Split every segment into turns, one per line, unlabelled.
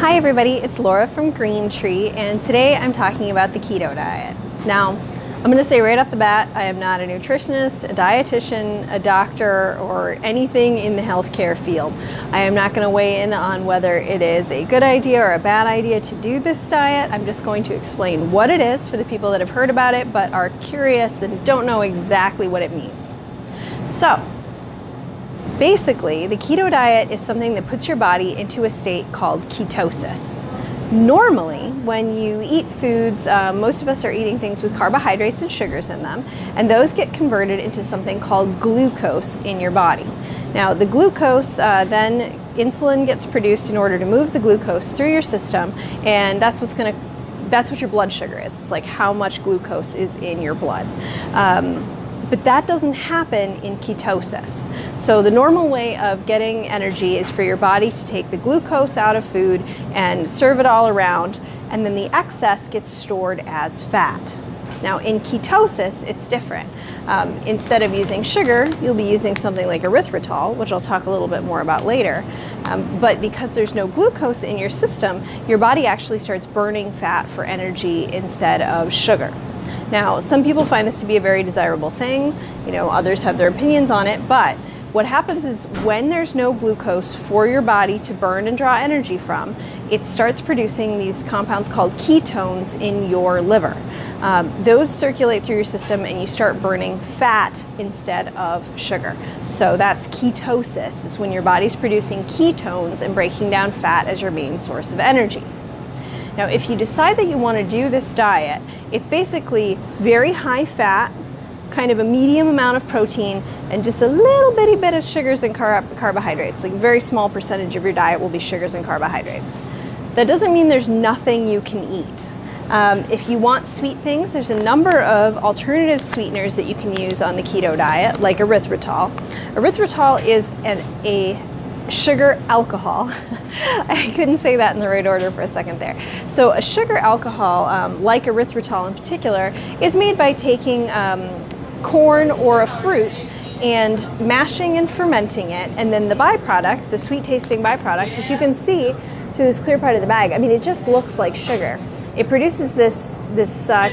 Hi everybody, it's Laura from Green Tree, and today I'm talking about the keto diet. Now, I'm going to say right off the bat, I am not a nutritionist, a dietitian, a doctor, or anything in the healthcare field. I am not going to weigh in on whether it is a good idea or a bad idea to do this diet. I'm just going to explain what it is for the people that have heard about it but are curious and don't know exactly what it means. So, basically, the keto diet is something that puts your body into a state called ketosis. Normally, when you eat foods, most of us are eating things with carbohydrates and sugars in them, and those get converted into something called glucose in your body. Now, the glucose, then insulin gets produced in order to move the glucose through your system, and that's what your blood sugar is. It's like how much glucose is in your blood. But that doesn't happen in ketosis. So the normal way of getting energy is for your body to take the glucose out of food and serve it all around, and then the excess gets stored as fat. Now in ketosis, it's different. Instead of using sugar, you'll be using something like erythritol, which I'll talk a little bit more about later. But because there's no glucose in your system, your body actually starts burning fat for energy instead of sugar. Now, some people find this to be a very desirable thing. Others have their opinions on it, but what happens is when there's no glucose for your body to burn and draw energy from, it starts producing these compounds called ketones in your liver. Those circulate through your system and you start burning fat instead of sugar. So that's ketosis. It's when your body's producing ketones and breaking down fat as your main source of energy. Now, if you decide that you want to do this diet, it's basically very high fat, kind of a medium amount of protein, and just a little bitty bit of sugars and carbohydrates. Like a very small percentage of your diet will be sugars and carbohydrates. That doesn't mean there's nothing you can eat. If you want sweet things, there's a number of alternative sweeteners that you can use on the keto diet, like erythritol. Erythritol is a sugar alcohol. I couldn't say that in the right order for a second there. So a sugar alcohol, like erythritol in particular, is made by taking corn or a fruit and mashing and fermenting it, and then the byproduct, the sweet tasting byproduct, which you can see through this clear part of the bag, I mean, it just looks like sugar. It produces this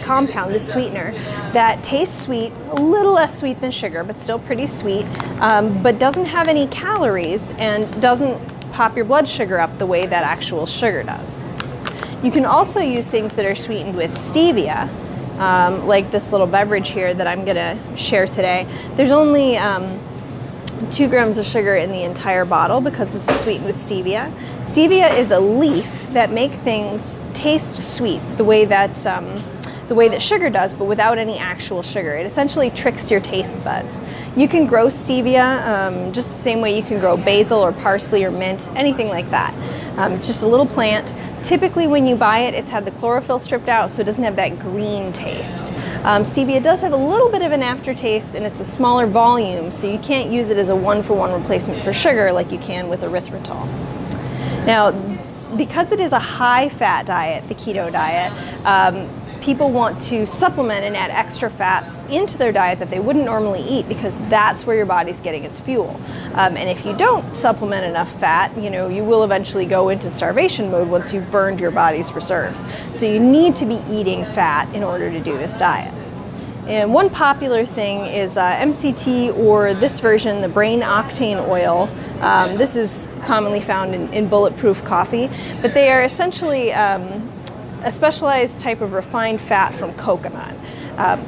compound, this sweetener, that tastes sweet, a little less sweet than sugar, but still pretty sweet, but doesn't have any calories and doesn't pop your blood sugar up the way that actual sugar does. You can also use things that are sweetened with stevia, like this little beverage here that I'm going to share today. There's only 2 grams of sugar in the entire bottle because this is sweetened with stevia. Stevia is a leaf that makes things taste sweet the way that sugar does, but without any actual sugar. It essentially tricks your taste buds. You can grow stevia just the same way you can grow basil or parsley or mint, anything like that. It's just a little plant. Typically when you buy it, it's had the chlorophyll stripped out, so it doesn't have that green taste. Stevia does have a little bit of an aftertaste, and it's a smaller volume, so you can't use it as a one-for-one replacement for sugar like you can with erythritol. Now, because it is a high-fat diet, the keto diet, people want to supplement and add extra fats into their diet that they wouldn't normally eat, because that's where your body's getting its fuel. And if you don't supplement enough fat, you will eventually go into starvation mode once you've burned your body's reserves. So you need to be eating fat in order to do this diet. And one popular thing is MCT, or this version, the brain octane oil. This is commonly found in bulletproof coffee, but they are essentially a specialized type of refined fat from coconut.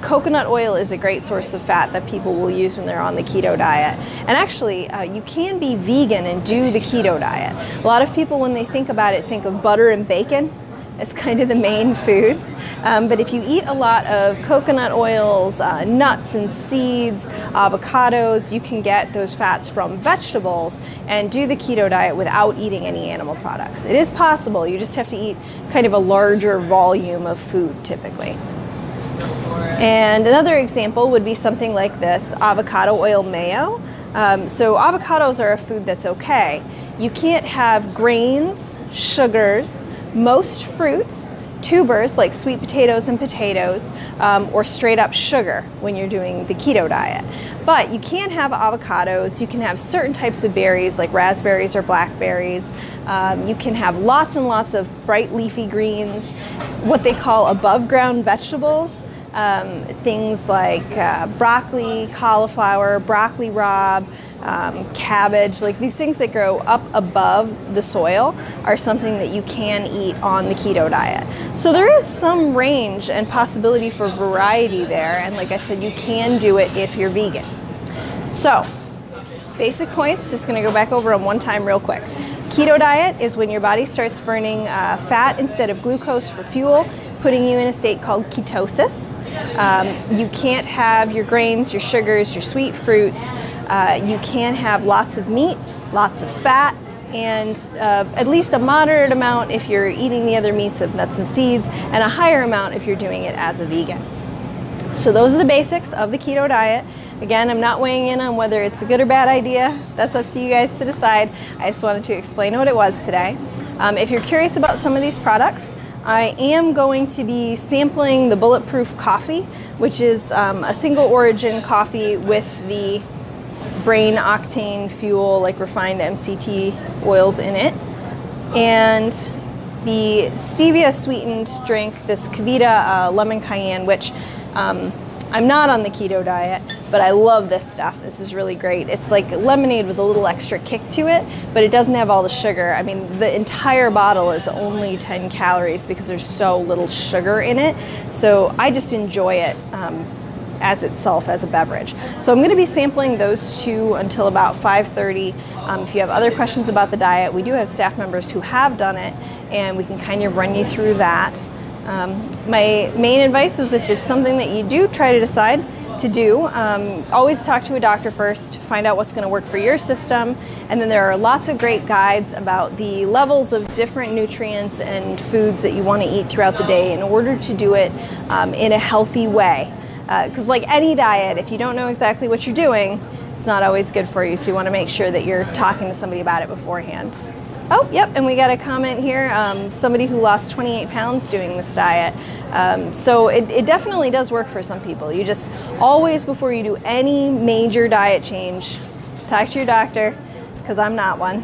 Coconut oil is a great source of fat that people will use when they're on the keto diet. And actually, you can be vegan and do the keto diet. A lot of people, when they think about it, think of butter and bacon as kind of the main foods. But if you eat a lot of coconut oils, nuts and seeds, avocados, you can get those fats from vegetables and do the keto diet without eating any animal products. It is possible, you just have to eat kind of a larger volume of food typically. And another example would be something like this, avocado oil mayo. So avocados are a food that's okay. You can't have grains, sugars, most fruits, tubers like sweet potatoes and potatoes, or straight up sugar when you're doing the keto diet. But you can have avocados, you can have certain types of berries like raspberries or blackberries, You can have lots and lots of bright leafy greens, what they call above ground vegetables, things like broccoli, cauliflower, broccoli rabe, cabbage, like these things that grow up above the soil are something that you can eat on the keto diet. So there is some range and possibility for variety there, and like I said, you can do it if you're vegan. So, basic points, just going to go back over them one time real quick. Keto diet is when your body starts burning fat instead of glucose for fuel, putting you in a state called ketosis. You can't have your grains, your sugars, your sweet fruits. You can have lots of meat, lots of fat, and at least a moderate amount if you're eating the other meats of nuts and seeds, and a higher amount if you're doing it as a vegan. So those are the basics of the keto diet. Again, I'm not weighing in on whether it's a good or bad idea. That's up to you guys to decide. I just wanted to explain what it was today. If you're curious about some of these products, I am going to be sampling the Bulletproof coffee, which is a single origin coffee with the brain octane fuel, like refined MCT oils in it, and the stevia sweetened drink, this Kavita lemon cayenne, which I'm not on the keto diet, but I love this stuff. This is really great. It's like lemonade with a little extra kick to it, but it doesn't have all the sugar. I mean, the entire bottle is only 10 calories because there's so little sugar in it. So I just enjoy it as itself, as a beverage. So I'm going to be sampling those two until about 5:30. If you have other questions about the diet, we do have staff members who have done it, and we can kind of run you through that. My main advice is, if it's something that you do try to decide to do, always talk to a doctor first, find out what's going to work for your system, and then there are lots of great guides about the levels of different nutrients and foods that you want to eat throughout the day in order to do it in a healthy way. Because like any diet, if you don't know exactly what you're doing, it's not always good for you, so you want to make sure that you're talking to somebody about it beforehand. Oh, yep, and we got a comment here, somebody who lost 28 pounds doing this diet. So it definitely does work for some people. You just always, before you do any major diet change, talk to your doctor, because I'm not one.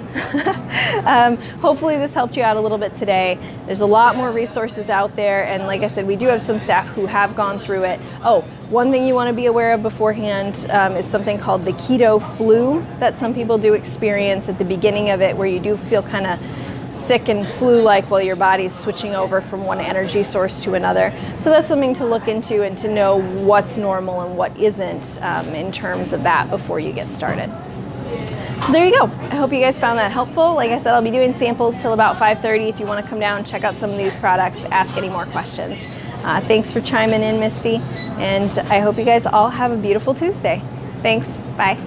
Hopefully this helped you out a little bit today. There's a lot more resources out there, and like I said, we do have some staff who have gone through it. Oh, one thing you want to be aware of beforehand is something called the keto flu that some people do experience at the beginning of it, where you do feel kind of sick and flu-like while your body's switching over from one energy source to another. So that's something to look into and to know what's normal and what isn't in terms of that before you get started. So there you go. I hope you guys found that helpful. Like I said, I'll be doing samples till about 5:30 if you want to come down and check out some of these products, ask any more questions. Thanks for chiming in, Misty, and I hope you guys all have a beautiful Tuesday. Thanks. Bye.